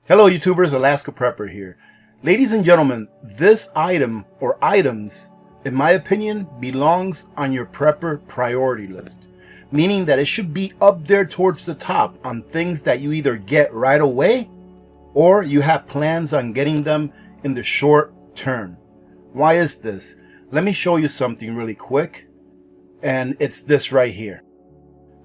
Hello YouTubers, Alaska Prepper here. Ladies and gentlemen, this item or items, in my opinion, belongs on your prepper priority list. Meaning that it should be up there towards the top on things that you either get right away or you have plans on getting them in the short term. Why is this? Let me show you something really quick. And it's this right here.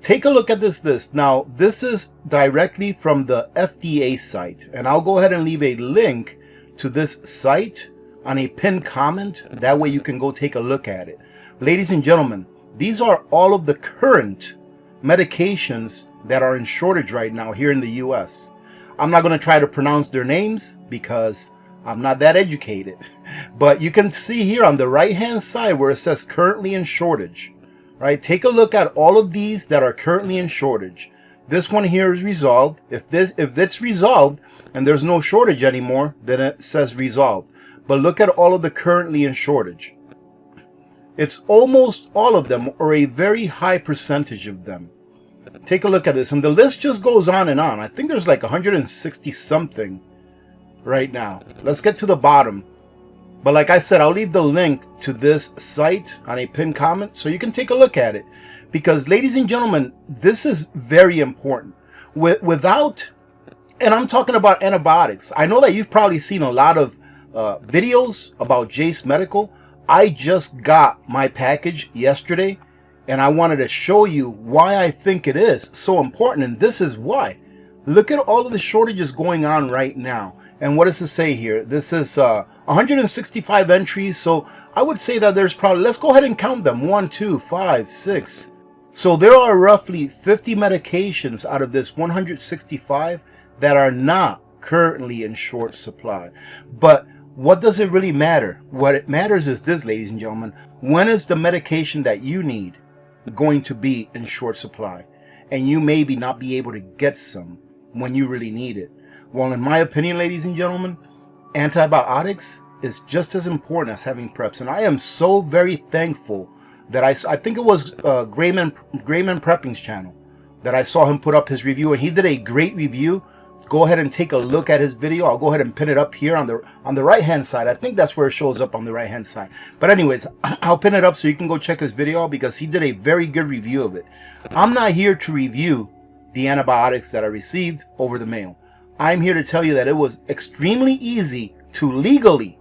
Take a look at this list. Now, this is directly from the FDA site, and I'll go ahead and leave a link to this site on a pinned comment. That way you can go take a look at it. Ladies and gentlemen, these are all of the current medications that are in shortage right now here in the US. I'm not going to try to pronounce their names because I'm not that educated. But you can see here on the right hand side where it says currently in shortage. Right, take a look at all of these that are currently in shortage. This one here is resolved. If it's resolved and there's no shortage anymore, then it says resolved. But look at all of the currently in shortage. It's almost all of them, or a very high percentage of them. Take a look at this, and the list just goes on and on. I think there's like 160 something right now. Let's get to the bottom. But like I said, I'll leave the link to this site on a pinned comment so you can take a look at it. Because ladies and gentlemen, this is very important. Without, and I'm talking about antibiotics. I know that you've probably seen a lot of videos about Jace Medical. I just got my package yesterday and I wanted to show you why I think it is so important. And this is why. Look at all of the shortages going on right now. And what does it say here? This is 165 entries. So I would say that there's probably, let's go ahead and count them. 1, 2, 5, 6. So there are roughly 50 medications out of this 165 that are not currently in short supply. But what does it really matter? What it matters is this, ladies and gentlemen. When is the medication that you need going to be in short supply? And you maybe not be able to get some when you really need it. Well, in my opinion, ladies and gentlemen, antibiotics is just as important as having preps. And I am so very thankful that I think it was Grayman Prepping's channel that I saw him put up his review, and he did a great review. Go ahead and take a look at his video. I'll go ahead and pin it up here on the right hand side. I think that's where it shows up on the right hand side. But anyways, I'll pin it up so you can go check his video because he did a very good review of it. I'm not here to review the antibiotics that I received over the mail. I'm here to tell you that it was extremely easy to legally,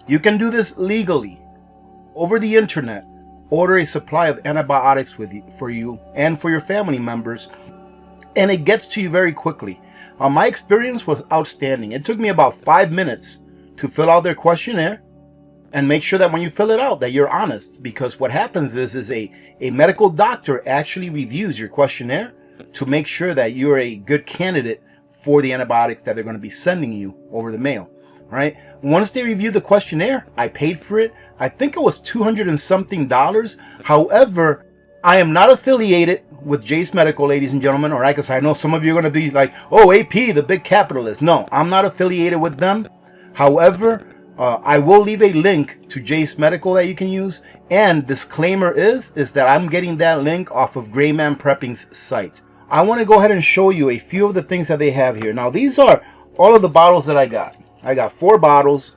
you can do this legally, over the internet, order a supply of antibiotics for you and for your family members, and it gets to you very quickly. My experience was outstanding. It took me about 5 minutes to fill out their questionnaire and make sure that when you fill it out that you're honest, because what happens is a medical doctor actually reviews your questionnaire to make sure that you're a good candidate for the antibiotics that they're going to be sending you over the mail. All right. Once they review the questionnaire, I paid for it. I think it was $200 and something. However, I am not affiliated with Jace Medical, ladies and gentlemen. All right, because I know some of you are going to be like, oh, AP, the big capitalist. No, I'm not affiliated with them. However, I will leave a link to Jace Medical that you can use. And disclaimer is that I'm getting that link off of Grayman Prepping's site. I want to go ahead and show you a few of the things that they have here. Now, these are all of the bottles that I got. I got 4 bottles,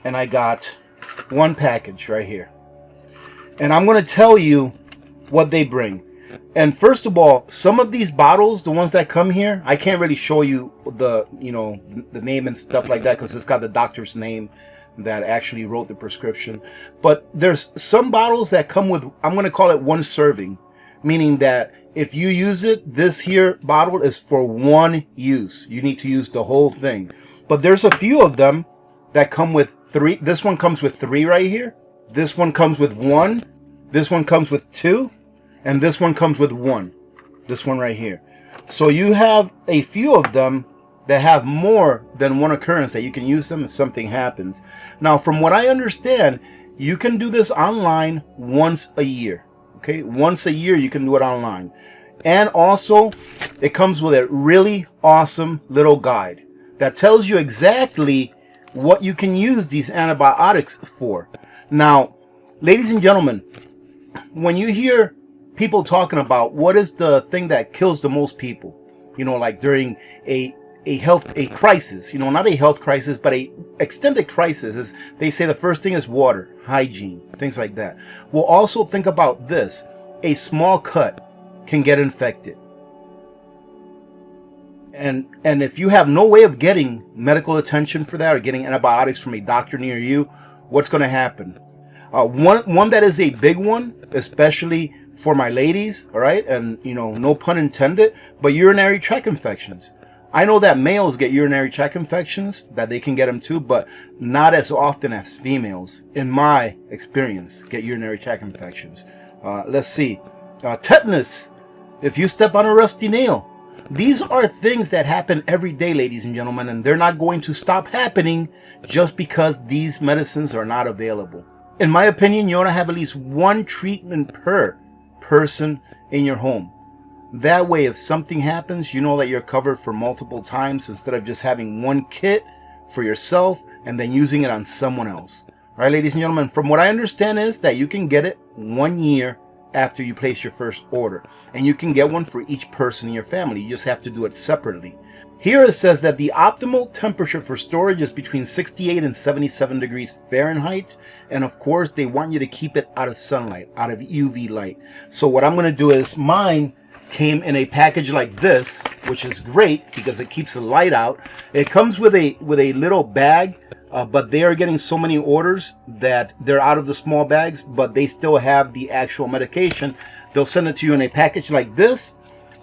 and I got 1 package right here. And I'm going to tell you what they bring. And first of all, some of these bottles, the ones that come here, I can't really show you the name and stuff like that because it's got the doctor's name that actually wrote the prescription. But there's some bottles that come with, I'm going to call it 1 serving. Meaning that if you use it, this here bottle is for 1 use. You need to use the whole thing. But there's a few of them that come with 3. This one comes with 3 right here. This one comes with 1. This one comes with 2. And this one comes with 1. This one right here. So you have a few of them that have more than 1 occurrence that you can use them if something happens. Now, from what I understand, you can do this online once a year. Okay, once a year you can do it online. And also, it comes with a really awesome little guide that tells you exactly what you can use these antibiotics for. Now, ladies and gentlemen, when you hear people talking about what is the thing that kills the most people, like during a crisis, not a health crisis, but a extended crisis. Is they say the first thing is water, hygiene, things like that. We'll also think about this. A small cut can get infected. And if you have no way of getting medical attention for that or getting antibiotics from a doctor near you, what's going to happen? One that is a big one, especially for my ladies, all right, and no pun intended, but urinary tract infections. I know that males get urinary tract infections, that they can get them too, but not as often as females, in my experience, get urinary tract infections. Let's see. Tetanus, if you step on a rusty nail. These are things that happen every day, ladies and gentlemen, and they're not going to stop happening just because these medicines are not available. In my opinion, you want to have at least one treatment per person in your home. That way, if something happens, you know that you're covered for multiple times instead of just having one kit for yourself and then using it on someone else. All right, ladies and gentlemen, from what I understand is that you can get it 1 year after you place your first order. And you can get one for each person in your family. You just have to do it separately. Here it says that the optimal temperature for storage is between 68 and 77 degrees Fahrenheit. And of course, they want you to keep it out of sunlight, out of UV light. So what I'm going to do is mine came in a package like this, which is great because it keeps the light out. It comes with a little bag, but they are getting so many orders that they're out of the small bags, but they still have the actual medication. They'll send it to you in a package like this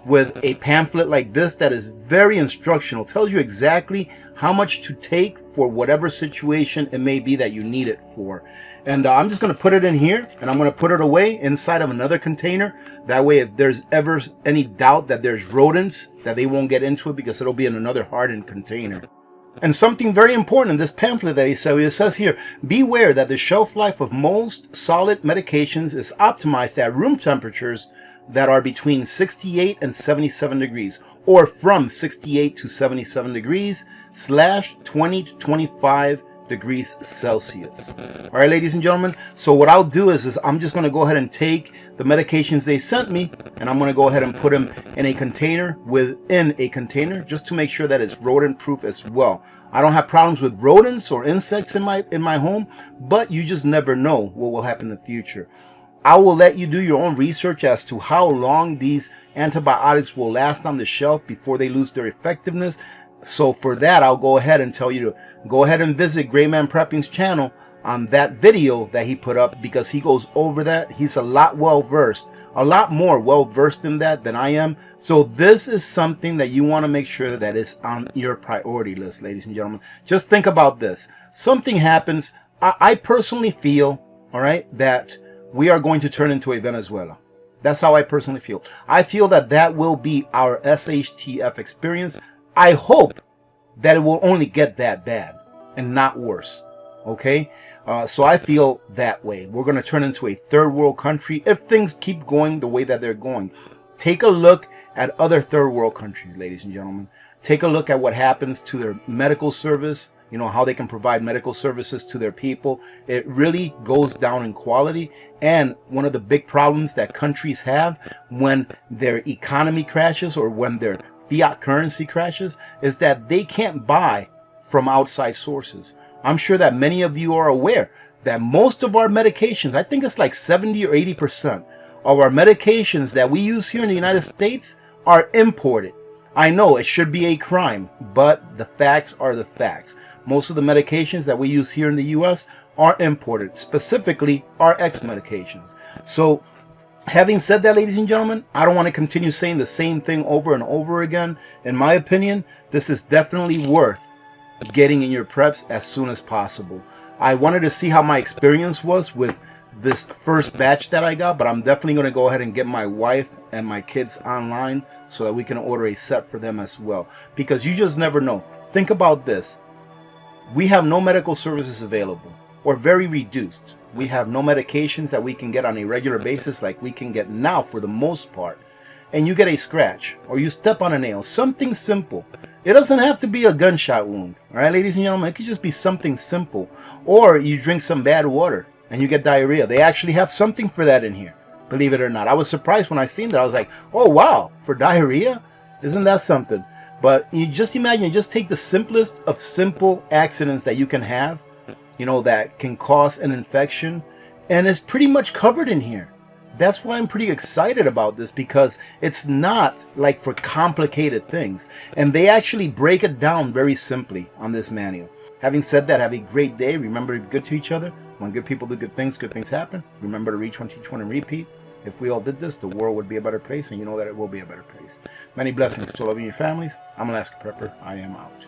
with a pamphlet like this that is very instructional. Tells you exactly how much to take for whatever situation it may be that you need it for. And I'm just going to put it in here, and I'm going to put it away inside of another container. That way, if there's ever any doubt that there's rodents, that they won't get into it because it'll be in another hardened container. And something very important in this pamphlet that it says here, beware that the shelf life of most solid medications is optimized at room temperatures that are between 68 and 77 degrees, or from 68 to 77 degrees / 20 to 25 degrees Celsius. All right, ladies and gentlemen. So what I'll do is I'm just going to go ahead and take the medications they sent me, and I'm going to go ahead and put them in a container within a container just to make sure that it's rodent proof as well. I don't have problems with rodents or insects in my home, but you just never know what will happen in the future. I will let you do your own research as to how long these antibiotics will last on the shelf before they lose their effectiveness. So for that, I'll go ahead and tell you to go ahead and visit Gray Man Prepping's channel on that video that he put up, because he goes over that. He's a lot more well versed in that than I am. So this is something that you want to make sure that is on your priority list, ladies and gentlemen. Just think about this. Something happens. I personally feel, all right, that we are going to turn into a Venezuela. That's how I personally feel. I feel that that will be our SHTF experience. I hope that it will only get that bad and not worse. Okay? So I feel that way. We're going to turn into a third world country if things keep going the way that they're going. Take a look at other third world countries, ladies and gentlemen. Take a look at what happens to their medical service, how they can provide medical services to their people. It really goes down in quality. And one of the big problems that countries have when their economy crashes or when their fiat currency crashes is that they can't buy from outside sources. I'm sure that many of you are aware that most of our medications, I think it's like 70 or 80% of our medications that we use here in the United States are imported. I know it should be a crime, but the facts are the facts. Most of the medications that we use here in the US are imported, specifically our X medications. So having said that, ladies and gentlemen, I don't want to continue saying the same thing over and over again. In my opinion, this is definitely worth getting in your preps as soon as possible. I wanted to see how my experience was with this first batch that I got, but I'm definitely going to go ahead and get my wife and my kids online so that we can order a set for them as well, because you just never know. Think about this. We have no medical services available, or very reduced. We have no medications that we can get on a regular basis like we can get now for the most part. And you get a scratch or you step on a nail, something simple. It doesn't have to be a gunshot wound. All right, ladies and gentlemen, it could just be something simple. Or you drink some bad water and you get diarrhea. They actually have something for that in here, believe it or not. I was surprised when I seen that. I was like, oh wow, for diarrhea? Isn't that something? But you just imagine, just take the simplest of simple accidents that you can have, that can cause an infection, and it's pretty much covered in here. That's why I'm pretty excited about this, because it's not like for complicated things, and they actually break it down very simply on this manual. Having said that, have a great day. Remember to be good to each other. When good people do good things happen. Remember to reach one, teach one, and repeat. If we all did this, the world would be a better place, and you know that it will be a better place. Many blessings to all of you and your families. I'm Alaska Prepper. I am out.